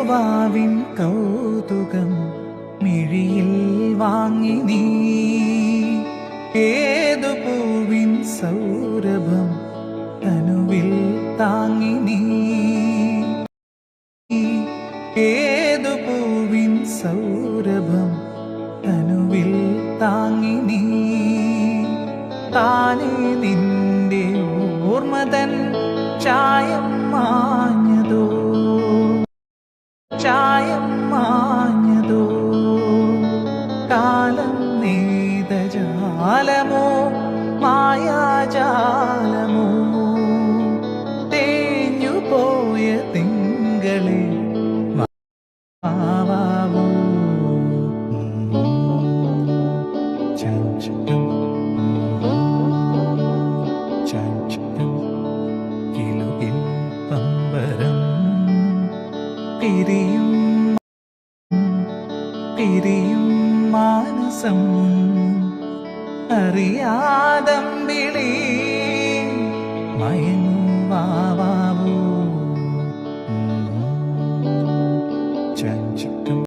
ഏതുവാവിൻ കൗതുകം മിഴിയിൽ വാങ്ങി നീ, ഏതു പൂവിൻ സൗരഭം തനുവിൽ താങ്ങി നീ, ഏതു പൂവിൻ സൗരഭം തനുവിൽ താങ്ങി നീ. താനേ നിന്റെ ഓർമ്മതൻ ചായം മാഞ്ഞതോ, ചായം മാഞ്ഞതോ, കാലം നെയ്ത ജാലമോ മായാജാലമോ, തേഞ്ഞുപോയ തിങ്കളെ വാവാവോ. ചഞ്ചലം ചഞ്ചലം കിലുകിൽ പമ്പരം, പിരിയും പിരിയും മാനസം അറിയാതെ